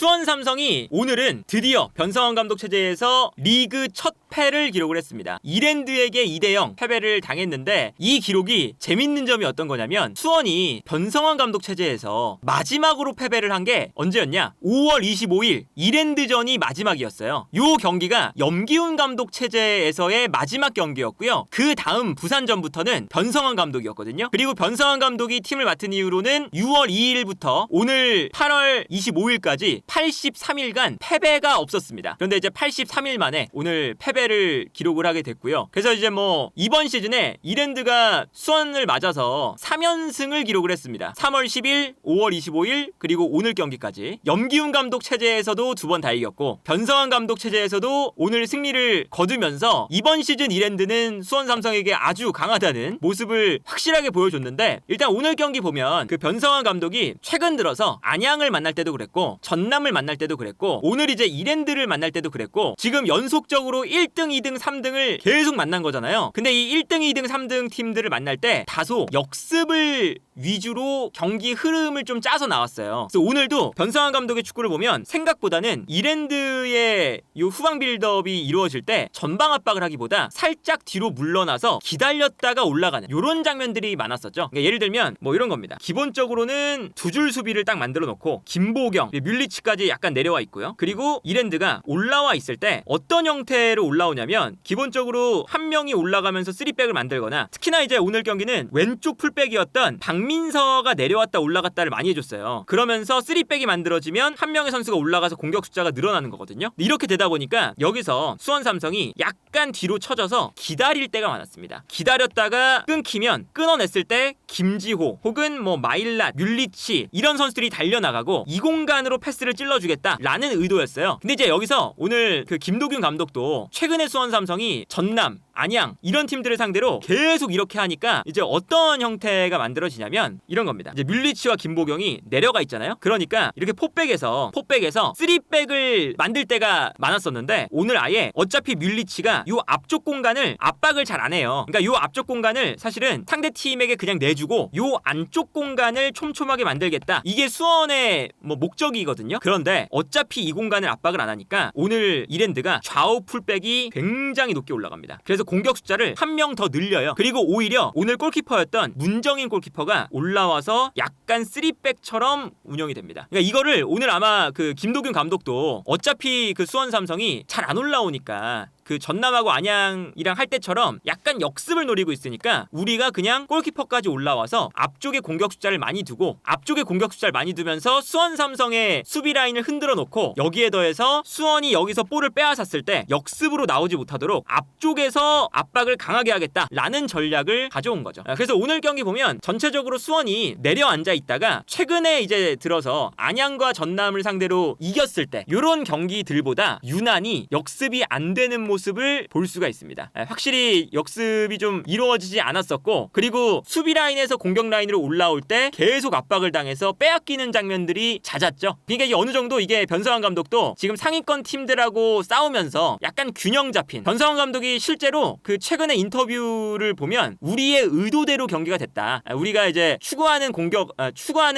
수원 삼성이 오늘은 드디어 변성환 감독 체제에서 리그 첫 패를 기록을 했습니다. 이랜드에게 2대0 패배를 당했는데 이 기록이 재밌는 점이 어떤 거냐면 수원이 변성환 감독 체제에서 마지막으로 패배를 한 게 언제였냐? 5월 25일 이랜드전이 마지막이었어요. 요 경기가 염기훈 감독 체제에서의 마지막 경기였고요. 그 다음 부산전부터는 변성환 감독이었거든요. 그리고 변성환 감독이 팀을 맡은 이후로는 6월 2일부터 오늘 8월 25일까지 83일간 패배가 없었습니다. 그런데 이제 83일 만에 오늘 패배를 기록을 하게 됐고요. 그래서 이제 뭐 이번 시즌에 이랜드가 수원을 맞아서 3연승을 기록을 했습니다. 3월 10일, 5월 25일, 그리고 오늘 경기까지 염기훈 감독 체제에서도 2번 다 이겼고 변성환 감독 체제에서도 오늘 승리를 거두면서 이번 시즌 이랜드는 수원 삼성에게 아주 강하다는 모습을 확실하게 보여줬는데, 일단 오늘 경기 보면 그 변성환 감독이 최근 들어서 안양을 만날 때도 그랬고 전남을 만날 때도 그랬고 오늘 이제 이랜드를 만날 때도 그랬고 지금 연속적으로 1등, 2등, 3등을 계속 만난 거잖아요. 근데 이 1등, 2등, 3등 팀들을 만날 때 다소 역습을 위주로 경기 흐름을 좀 짜서 나왔어요. 그래서 오늘도 변성환 감독의 축구를 보면 생각보다는 이랜드의 이 후방 빌드업이 이루어질 때 전방 압박을 하기보다 살짝 뒤로 물러나서 기다렸다가 올라가는 이런 장면들이 많았었죠. 그러니까 예를 들면 뭐 이런 겁니다. 기본적으로는 두 줄 수비를 딱 만들어 놓고 김보경, 뮬리치까지 약간 내려와 있고요. 그리고 이랜드가 올라와 있을 때 어떤 형태로 올라오냐면 기본적으로 한 명이 올라가면서 3백을 만들거나, 특히나 이제 오늘 경기는 왼쪽 풀백이었던 박민서가 내려왔다 올라갔다를 많이 해줬어요. 그러면서 3백이 만들어지면 한 명의 선수가 올라가서 공격 숫자가 늘어나는 거거든요. 이렇게 되다 보니까 여기서 수원 삼성이 약간 뒤로 쳐져서 기다릴 때가 많았습니다. 기다렸다가 끊기면 끊어냈을 때 김지호 혹은 뭐 마일랏, 뮬리치 이런 선수들이 달려나가고 이 공간으로 패스를 찔러주겠다라는 의도였어요. 근데 이제 여기서 오늘 그 김도균 감독도 최근에 수원 삼성이 전남, 안양 이런 팀들을 상대로 계속 이렇게 하니까 이제 어떤 형태가 만들어지냐면 이런 겁니다. 이제 뮬리치와 김보경이 내려가 있잖아요. 그러니까 이렇게 포백에서 3백을 만들 때가 많았었는데 오늘 아예 어차피 뮬리치가 요 앞쪽 공간을 압박을 잘 안 해요. 그러니까 요 앞쪽 공간을 사실은 상대 팀에게 그냥 내주고 요 안쪽 공간을 촘촘하게 만들겠다. 이게 수원의 뭐 목적이거든요. 그런데 어차피 이 공간을 압박을 안 하니까 오늘 이랜드가 좌우 풀백이 굉장히 높게 올라갑니다. 그래서 공격 숫자를 한 명 더 늘려요. 그리고 오히려 오늘 골키퍼였던 문정인 골키퍼가 올라와서 약간 3백처럼 운영이 됩니다. 그러니까 이거를 오늘 아마 그 김도균 감독도 어차피 그 수원 삼성이 잘 안 올라오니까 그 전남하고 안양이랑 할 때처럼 약간 역습을 노리고 있으니까 우리가 그냥 골키퍼까지 올라와서 앞쪽에 공격 숫자를 많이 두고 앞쪽에 공격 숫자를 많이 두면서 수원 삼성의 수비 라인을 흔들어 놓고 여기에 더해서 수원이 여기서 볼을 빼앗았을 때 역습으로 나오지 못하도록 앞쪽에서 압박을 강하게 하겠다라는 전략을 가져온 거죠. 그래서 오늘 경기 보면 전체적으로 수원이 내려앉아 있다가 최근에 이제 들어서 안양과 전남을 상대로 이겼을 때 이런 경기들보다 유난히 역습이 안 되는 모습을 볼 수가 있습니다. 확실히 역습이 좀 이루어지지 않았었고, 그리고 수비 라인에서 공격 라인으로 올라올 때 계속 압박을 당해서 빼앗기는 장면들이 잦았죠. 그러니까 이게 어느 정도 이게 변성환 감독도 지금 상위권 팀들하고 싸우면서 약간 균형 잡힌, 변성환 감독이 실제로 그 최근에 인터뷰를 보면 우리의 의도대로 경기가 됐다. 우리가 이제 추구하는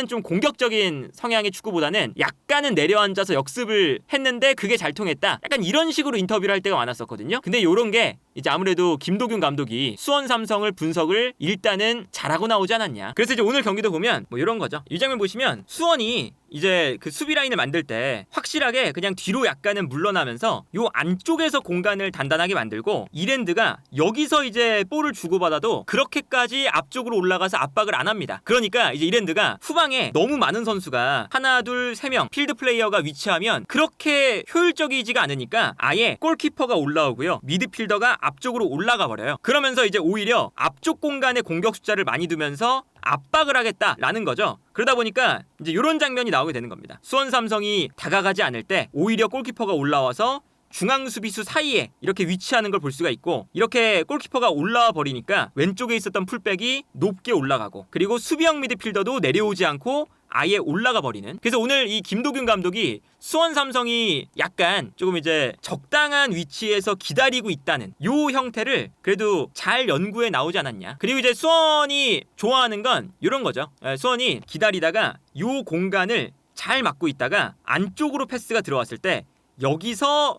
좀 공격적인 성향의 축구보다는 약간은 내려앉아서 역습을 했는데 그게 잘 통했다. 약간 이런 식으로 인터뷰를 할 때가 많았었거든요. 근데 요런 게 이제 아무래도 김도균 감독이 수원 삼성을 분석을 일단은 잘하고 나오지 않았냐. 그래서 이제 오늘 경기도 보면 뭐 이런 거죠. 이 장면 보시면 수원이 이제 그 수비 라인을 만들 때 확실하게 그냥 뒤로 약간은 물러나면서 요 안쪽에서 공간을 단단하게 만들고 이랜드가 여기서 이제 볼을 주고받아도 그렇게까지 앞쪽으로 올라가서 압박을 안 합니다. 그러니까 이제 이랜드가 후방에 너무 많은 선수가 하나, 둘, 세 명 필드 플레이어가 위치하면 그렇게 효율적이지가 않으니까 아예 골키퍼가 올라오고요. 미드필더가 앞쪽으로 올라가 버려요. 그러면서 이제 오히려 앞쪽 공간에 공격 숫자를 많이 두면서 압박을 하겠다라는 거죠. 그러다 보니까 이제 이런 장면이 나오게 되는 겁니다. 수원 삼성이 다가가지 않을 때 오히려 골키퍼가 올라와서 중앙 수비수 사이에 이렇게 위치하는 걸 볼 수가 있고, 이렇게 골키퍼가 올라와 버리니까 왼쪽에 있었던 풀백이 높게 올라가고, 그리고 수비형 미드필더도 내려오지 않고 아예 올라가 버리는. 그래서 오늘 이 김도균 감독이 수원 삼성이 약간 조금 이제 적당한 위치에서 기다리고 있다는 요 형태를 그래도 잘 연구해 나오지 않았냐. 그리고 이제 수원이 좋아하는 건 이런 거죠. 수원이 기다리다가 요 공간을 잘 막고 있다가 안쪽으로 패스가 들어왔을 때 여기서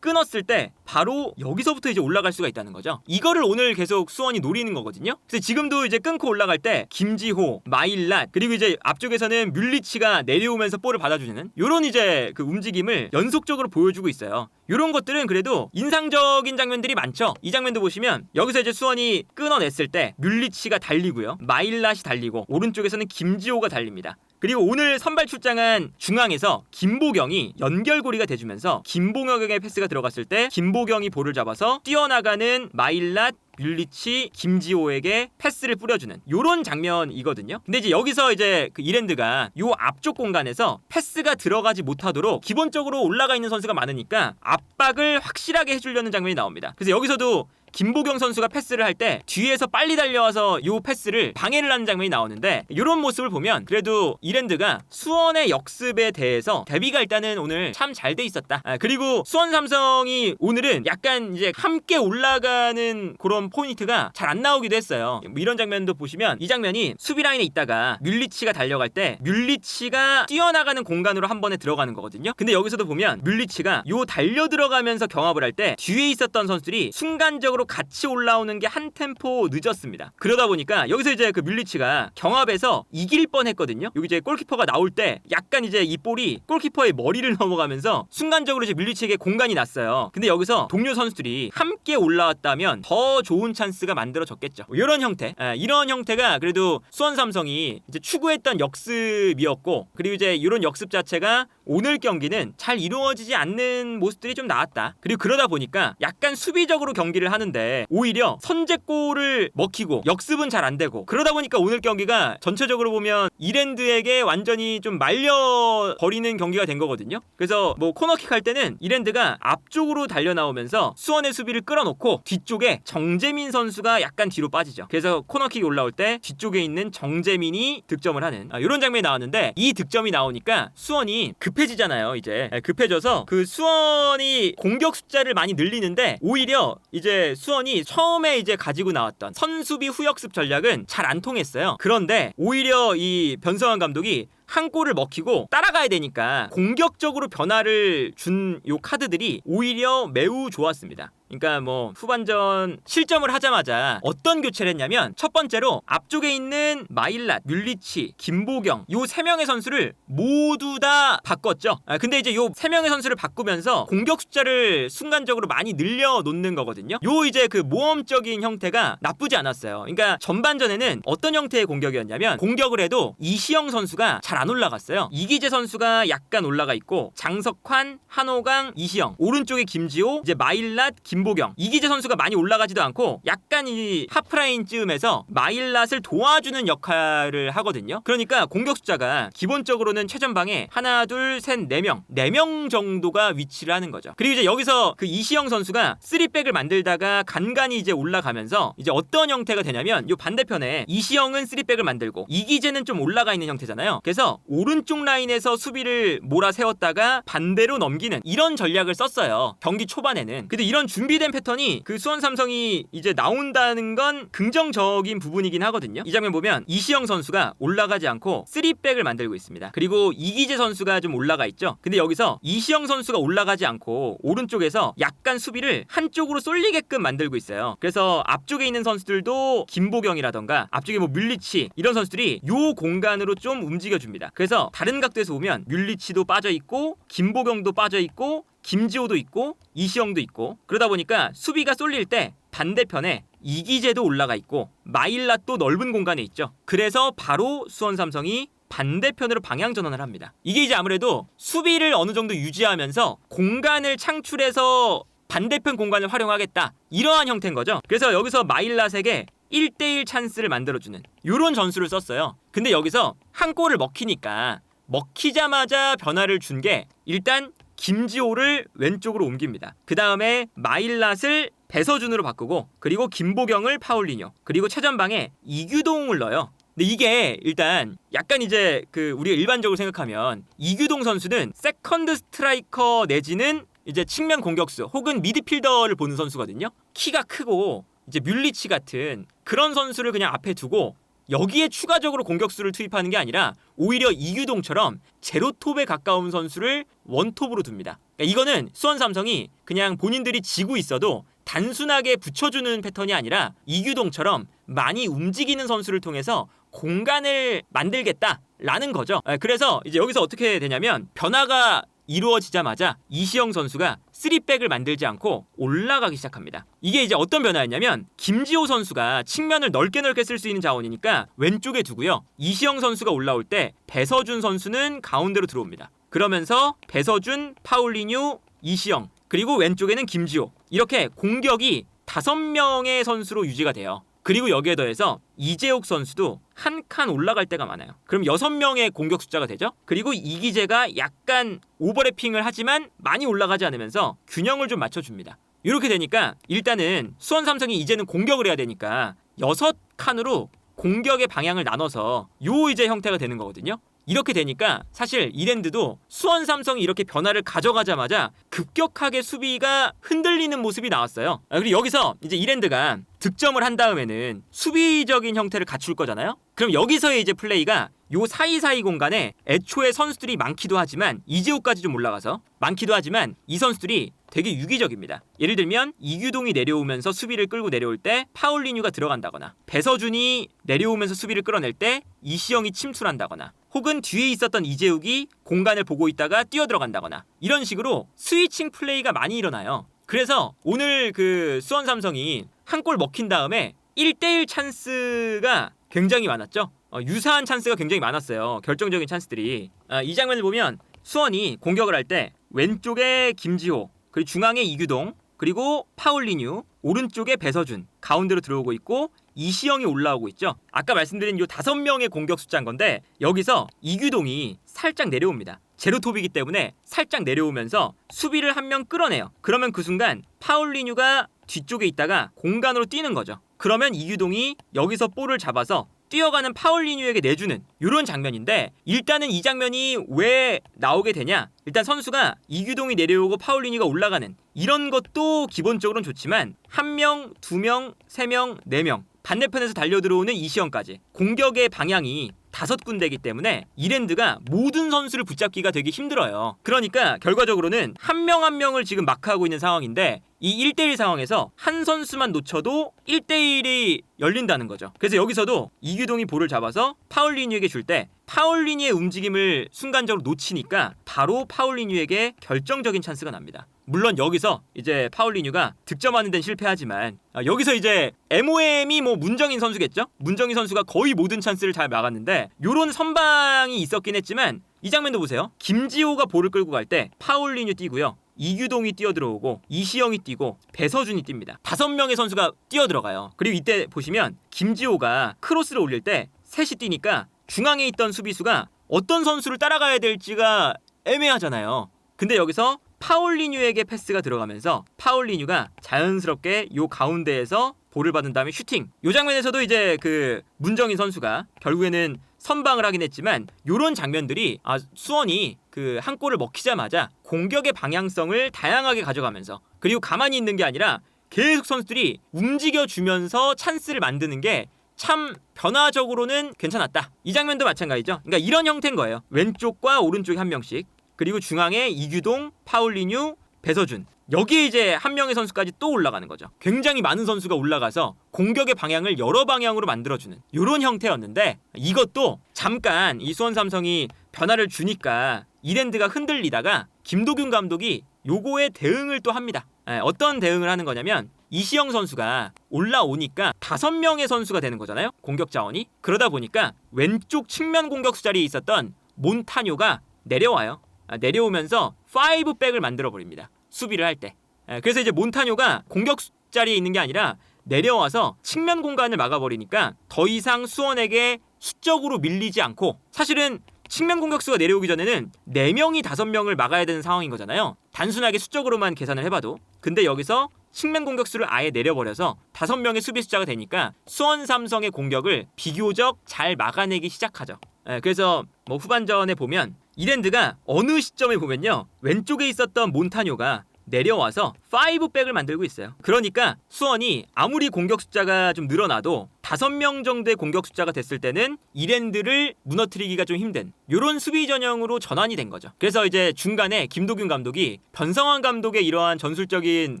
끊었을 때 바로 여기서부터 이제 올라갈 수가 있다는 거죠. 이거를 오늘 계속 수원이 노리는 거거든요. 그래서 지금도 이제 끊고 올라갈 때 김지호, 마일랏 그리고 이제 앞쪽에서는 뮬리치가 내려오면서 볼을 받아주는 요런 이제 그 움직임을 연속적으로 보여주고 있어요. 요런 것들은 그래도 인상적인 장면들이 많죠. 이 장면도 보시면 여기서 이제 수원이 끊어냈을 때 뮬리치가 달리고요. 마일랏이 달리고 오른쪽에서는 김지호가 달립니다. 그리고 오늘 선발 출장한 중앙에서 김보경이 연결고리가 돼주면서 김보경의 패스가 들어갔을 때 김보경이 볼을 잡아서 뛰어나가는 마일랏, 뮬리치, 김지호에게 패스를 뿌려주는 요런 장면이거든요. 근데 이제 여기서 이제 그 이랜드가 요 앞쪽 공간에서 패스가 들어가지 못하도록 기본적으로 올라가 있는 선수가 많으니까 압박을 확실하게 해주려는 장면이 나옵니다. 그래서 여기서도 김보경 선수가 패스를 할 때 뒤에서 빨리 달려와서 요 패스를 방해를 하는 장면이 나오는데 이런 모습을 보면 그래도 이랜드가 수원의 역습에 대해서 대비가 일단은 오늘 참 잘 돼 있었다. 그리고 수원 삼성이 오늘은 약간 이제 함께 올라가는 그런 포인트가 잘 안 나오기도 했어요. 뭐 이런 장면도 보시면 이 장면이 수비 라인에 있다가 뮬리치가 달려갈 때 뮬리치가 뛰어나가는 공간으로 한 번에 들어가는 거거든요. 근데 여기서도 보면 뮬리치가 요 달려 들어가면서 경합을 할 때 뒤에 있었던 선수들이 순간적으로 같이 올라오는 게 한 템포 늦었습니다. 그러다 보니까 여기서 이제 그 뮬리치가 경합에서 이길 뻔했거든요. 여기 이제 골키퍼가 나올 때 약간 이제 이 볼이 골키퍼의 머리를 넘어가면서 순간적으로 이제 뮬리치에게 공간이 났어요. 근데 여기서 동료 선수들이 함께 올라왔다면 더 좋은 찬스가 만들어졌겠죠. 이런 형태, 이런 형태가 그래도 수원 삼성이 이제 추구했던 역습이었고, 그리고 이제 이런 역습 자체가 오늘 경기는 잘 이루어지지 않는 모습들이 좀 나왔다. 그리고 그러다 보니까 약간 수비적으로 경기를 하는데 오히려 선제골을 먹히고 역습은 잘 안 되고, 그러다 보니까 오늘 경기가 전체적으로 보면 이랜드에게 완전히 좀 말려버리는 경기가 된 거거든요. 그래서 뭐 코너킥 할 때는 이랜드가 앞쪽으로 달려 나오면서 수원의 수비를 끌어놓고 뒤쪽에 정재민 선수가 약간 뒤로 빠지죠. 그래서 코너킥이 올라올 때 뒤쪽에 있는 정재민이 득점을 하는 이런 장면이 나왔는데, 이 득점이 나오니까 수원이 급해지잖아요. 이제 급해져서 그 수원이 공격 숫자를 많이 늘리는데 오히려 이제 수원이 처음에 이제 가지고 나왔던 선수비 후역습 전략은 잘 안 통했어요. 그런데 오히려 이 변성환 감독이 한 골을 먹히고 따라가야 되니까 공격적으로 변화를 준 요 카드들이 오히려 매우 좋았습니다. 그러니까 뭐 후반전 실점을 하자마자 어떤 교체를 했냐면, 첫 번째로 앞쪽에 있는 마일랏, 뮬리치, 김보경 요 세 명의 선수를 모두 다 바꿨죠. 근데 이제 요 세 명의 선수를 바꾸면서 공격 숫자를 순간적으로 많이 늘려 놓는 거거든요. 요 이제 그 모험적인 형태가 나쁘지 않았어요. 그러니까 전반전에는 어떤 형태의 공격이었냐면, 공격을 해도 이시영 선수가 잘 안 올라갔어요. 이기재 선수가 약간 올라가 있고, 장석환, 한호강, 이시영, 오른쪽에 김지호, 이제 마일랏, 김보경, 이기재 선수가 많이 올라가지도 않고 약간 이 하프라인쯤에서 마일랏을 도와주는 역할을 하거든요. 그러니까 공격 숫자가 기본적으로는 최전방에 하나, 둘, 셋, 4명 정도가 위치를 하는 거죠. 그리고 이제 여기서 그 이시영 선수가 3백을 만들다가 간간히 이제 올라가면서 이제 어떤 형태가 되냐면, 요 반대편에 이시영은 3백을 만들고 이기재는 좀 올라가 있는 형태잖아요. 그래서 오른쪽 라인에서 수비를 몰아세웠다가 반대로 넘기는 이런 전략을 썼어요, 경기 초반에는. 근데 이런 준비된 패턴이 그 수원 삼성이 이제 나온다는 건 긍정적인 부분이긴 하거든요. 이 장면 보면 이시영 선수가 올라가지 않고 3백을 만들고 있습니다. 그리고 이기재 선수가 좀 올라가 있죠. 근데 여기서 이시영 선수가 올라가지 않고 오른쪽에서 약간 수비를 한쪽으로 쏠리게끔 만들고 있어요. 그래서 앞쪽에 있는 선수들도 김보경이라던가 앞쪽에 뭐 뮬리치 이런 선수들이 요 공간으로 좀 움직여줍니다. 그래서 다른 각도에서 보면 뮬리치도 빠져있고 김보경도 빠져있고 김지호도 있고 이시영도 있고, 그러다 보니까 수비가 쏠릴 때 반대편에 이기재도 올라가 있고 마일랏도 넓은 공간에 있죠. 그래서 바로 수원 삼성이 반대편으로 방향 전환을 합니다. 이게 이제 아무래도 수비를 어느 정도 유지하면서 공간을 창출해서 반대편 공간을 활용하겠다, 이러한 형태인 거죠. 그래서 여기서 마일랏에게 1대1 찬스를 만들어주는 요런 전술을 썼어요. 근데 여기서 한 골을 먹히니까 먹히자마자 변화를 준 게, 일단 김지호를 왼쪽으로 옮깁니다. 그 다음에 마일랏을 배서준으로 바꾸고, 그리고 김보경을 파울리뇨, 그리고 최전방에 이규동을 넣어요. 근데 이게 일단 약간 이제 그 우리가 일반적으로 생각하면 이규동 선수는 세컨드 스트라이커 내지는 이제 측면 공격수 혹은 미드필더를 보는 선수거든요. 키가 크고 이제 뮬리치 같은 그런 선수를 그냥 앞에 두고 여기에 추가적으로 공격수를 투입하는 게 아니라 오히려 이규동처럼 제로톱에 가까운 선수를 원톱으로 둡니다. 그러니까 이거는 수원 삼성이 그냥 본인들이 지고 있어도 단순하게 붙여주는 패턴이 아니라 이규동처럼 많이 움직이는 선수를 통해서 공간을 만들겠다라는 거죠. 그래서 이제 여기서 어떻게 되냐면 변화가 이루어지자마자 이시영 선수가 3백을 만들지 않고 올라가기 시작합니다. 이게 이제 어떤 변화였냐면 김지호 선수가 측면을 넓게 쓸 수 있는 자원이니까 왼쪽에 두고요. 이시영 선수가 올라올 때 배서준 선수는 가운데로 들어옵니다. 그러면서 배서준, 파울리뉴, 이시영 그리고 왼쪽에는 김지호 이렇게 공격이 5명의 선수로 유지가 돼요. 그리고 여기에 더해서 이재욱 선수도 한 칸 올라갈 때가 많아요. 그럼 6명의 공격 숫자가 되죠. 그리고 이기재가 약간 오버래핑을 하지만 많이 올라가지 않으면서 균형을 좀 맞춰줍니다. 이렇게 되니까 일단은 수원 삼성이 이제는 공격을 해야 되니까 6칸으로 공격의 방향을 나눠서 요 이제 형태가 되는 거거든요. 이렇게 되니까 사실 이랜드도 수원 삼성이 이렇게 변화를 가져가자마자 급격하게 수비가 흔들리는 모습이 나왔어요. 그리고 여기서 이제 이랜드가 득점을 한 다음에는 수비적인 형태를 갖출 거잖아요. 그럼 여기서의 이제 플레이가 요 사이사이 공간에 애초에 선수들이 많기도 하지만 이재호까지 좀 올라가서 많기도 하지만 이 선수들이 되게 유기적입니다. 예를 들면 이규동이 내려오면서 수비를 끌고 내려올 때 파울리뉴가 들어간다거나 배서준이 내려오면서 수비를 끌어낼 때 이시영이 침투한다거나 혹은 뒤에 있었던 이재욱이 공간을 보고 있다가 뛰어 들어간다거나 이런 식으로 스위칭 플레이가 많이 일어나요. 그래서 오늘 그 수원 삼성이 한 골 먹힌 다음에 1대1 찬스가 굉장히 많았죠. 유사한 찬스가 굉장히 많았어요. 결정적인 찬스들이. 이 장면을 보면 수원이 공격을 할 때 왼쪽에 김지호 그리고 중앙에 이규동 그리고 파울리뉴 오른쪽에 배서준 가운데로 들어오고 있고 이시영이 올라오고 있죠. 아까 말씀드린 요 5명의 공격 숫자인 건데 여기서 이규동이 살짝 내려옵니다. 제로톱이기 때문에 살짝 내려오면서 수비를 한 명 끌어내요. 그러면 그 순간 파울리뉴가 뒤쪽에 있다가 공간으로 뛰는 거죠. 그러면 이규동이 여기서 볼을 잡아서 뛰어가는 파울리뉴에게 내주는 이런 장면인데 일단은 이 장면이 왜 나오게 되냐? 일단 선수가 이규동이 내려오고 파울리뉴가 올라가는 이런 것도 기본적으로는 좋지만 1명, 2명, 3명, 4명 반대편에서 달려들어오는 이시영까지 공격의 방향이 5군데이기 때문에 이랜드가 모든 선수를 붙잡기가 되게 힘들어요. 그러니까 결과적으로는 한 명 한 명을 지금 마크하고 있는 상황인데 이 1대1 상황에서 한 선수만 놓쳐도 1대1이 열린다는 거죠. 그래서 여기서도 이규동이 볼을 잡아서 파울리뉴에게 줄 때 파울리뉴의 움직임을 순간적으로 놓치니까 바로 파울리뉴에게 결정적인 찬스가 납니다. 물론 여기서 이제 파울리뉴가 득점하는 데는 실패하지만 여기서 이제 MOM이 뭐 문정인 선수겠죠? 문정인 선수가 거의 모든 찬스를 잘 막았는데 요런 선방이 있었긴 했지만 이 장면도 보세요. 김지호가 볼을 끌고 갈 때 파울리뉴 뛰고요. 이규동이 뛰어들어오고 이시영이 뛰고 배서준이 뜁니다. 5명의 선수가 뛰어들어가요. 그리고 이때 보시면 김지호가 크로스를 올릴 때 셋이 뛰니까 중앙에 있던 수비수가 어떤 선수를 따라가야 될지가 애매하잖아요. 근데 여기서 파울리뉴에게 패스가 들어가면서 파울리뉴가 자연스럽게 요 가운데에서 볼을 받은 다음에 슈팅. 요 장면에서도 이제 그 문정인 선수가 결국에는 선방을 하긴 했지만 요런 장면들이 수원이 그 한 골을 먹히자마자 공격의 방향성을 다양하게 가져가면서 그리고 가만히 있는 게 아니라 계속 선수들이 움직여주면서 찬스를 만드는 게 참 변화적으로는 괜찮았다. 이 장면도 마찬가지죠. 그러니까 이런 형태인 거예요. 왼쪽과 오른쪽에 한 명씩 그리고 중앙에 이규동, 파울리뉴, 배서준 여기에 이제 한 명의 선수까지 또 올라가는 거죠. 굉장히 많은 선수가 올라가서 공격의 방향을 여러 방향으로 만들어주는 이런 형태였는데 이것도 잠깐 이 수원 삼성이 변화를 주니까 이랜드가 흔들리다가 김도균 감독이 요거에 대응을 또 합니다. 어떤 대응을 하는 거냐면 이시영 선수가 올라오니까 5명의 선수가 되는 거잖아요. 공격 자원이. 그러다 보니까 왼쪽 측면 공격수 자리에 있었던 몬타뇨가 내려와요. 내려오면서 5백을 만들어버립니다. 수비를 할 때. 그래서 이제 몬타뇨가 공격 자리에 있는 게 아니라 내려와서 측면 공간을 막아버리니까 더 이상 수원에게 수적으로 밀리지 않고 사실은 측면 공격수가 내려오기 전에는 4명이 5명을 막아야 되는 상황인 거잖아요. 단순하게 수적으로만 계산을 해봐도. 근데 여기서 측면 공격수를 아예 내려버려서 5명의 수비 숫자가 되니까 수원 삼성의 공격을 비교적 잘 막아내기 시작하죠. 그래서 뭐 후반전에 보면 이랜드가 어느 시점에 보면요 왼쪽에 있었던 몬타뇨가 내려와서 5백을 만들고 있어요. 그러니까 수원이 아무리 공격 숫자가 좀 늘어나도 5명 정도의 공격 숫자가 됐을 때는 이랜드를 무너뜨리기가 좀 힘든 이런 수비 전형으로 전환이 된 거죠. 그래서 이제 중간에 김도균 감독이 변성환 감독의 이러한 전술적인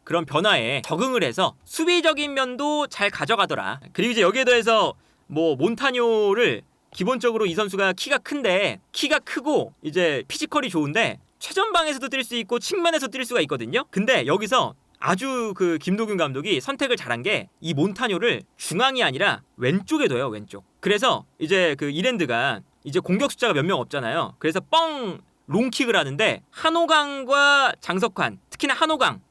그런 변화에 적응을 해서 수비적인 면도 잘 가져가더라. 그리고 이제 여기에 더해서 뭐 몬타뇨를 기본적으로 이 선수가 키가 큰데 키가 크고 이제 피지컬이 좋은데 최전방에서도 뛸 수 있고 측면에서 뛸 수가 있거든요. 근데 여기서 아주 그 김도균 감독이 선택을 잘한 게 이 몬타뇨를 중앙이 아니라 왼쪽에 둬요. 왼쪽. 그래서 이제 그 이랜드가 이제 공격 숫자가 몇 명 없잖아요. 그래서 뻥 롱킥을 하는데 한호강과 장석환, 특히나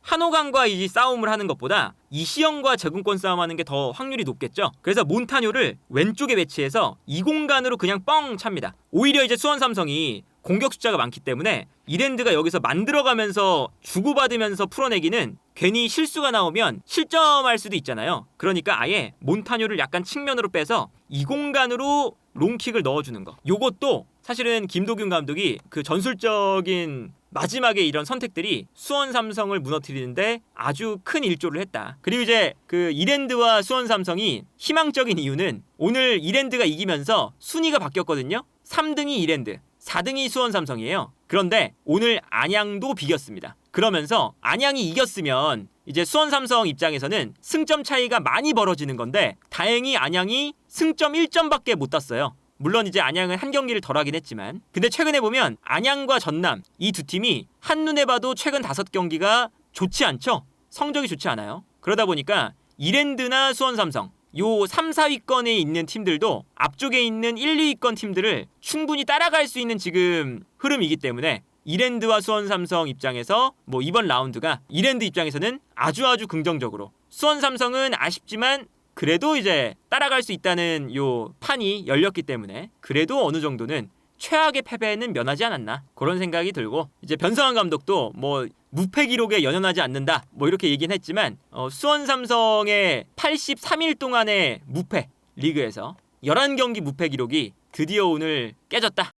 한호강과 이 싸움을 하는 것보다 이시영과 제공권 싸움하는 게 더 확률이 높겠죠. 그래서 몬타뇨를 왼쪽에 배치해서 이 공간으로 그냥 뻥 찹니다. 오히려 이제 수원 삼성이 공격 숫자가 많기 때문에 이랜드가 여기서 만들어가면서 주고받으면서 풀어내기는 괜히 실수가 나오면 실점할 수도 있잖아요. 그러니까 아예 몬타뇨를 약간 측면으로 빼서 이 공간으로 롱킥을 넣어주는 거. 요것도 사실은 김도균 감독이 그 전술적인 마지막에 이런 선택들이 수원 삼성을 무너뜨리는데 아주 큰 일조를 했다. 그리고 이제 그 이랜드와 수원 삼성이 희망적인 이유는 오늘 이랜드가 이기면서 순위가 바뀌었거든요. 3등이 이랜드, 4등이 수원 삼성이에요. 그런데 오늘 안양도 비겼습니다. 그러면서 안양이 이겼으면 이제 수원 삼성 입장에서는 승점 차이가 많이 벌어지는 건데 다행히 안양이 승점 1점밖에 못 땄어요. 물론 이제 안양은 한 경기를 덜 하긴 했지만 근데 최근에 보면 안양과 전남 이 두 팀이 한눈에 봐도 최근 5경기가 좋지 않죠? 성적이 좋지 않아요. 그러다 보니까 이랜드나 수원 삼성 요 3, 4위권에 있는 팀들도 앞쪽에 있는 1, 2위권 팀들을 충분히 따라갈 수 있는 지금 흐름이기 때문에 이랜드와 수원 삼성 입장에서 뭐 이번 라운드가 이랜드 입장에서는 아주 긍정적으로 수원 삼성은 아쉽지만 그래도 이제 따라갈 수 있다는 요 판이 열렸기 때문에 그래도 어느 정도는 최악의 패배는 면하지 않았나 그런 생각이 들고 이제 변성환 감독도 뭐 무패 기록에 연연하지 않는다 뭐 이렇게 얘기는 했지만 수원 삼성의 83일 동안의 무패 리그에서 11경기 무패 기록이 드디어 오늘 깨졌다.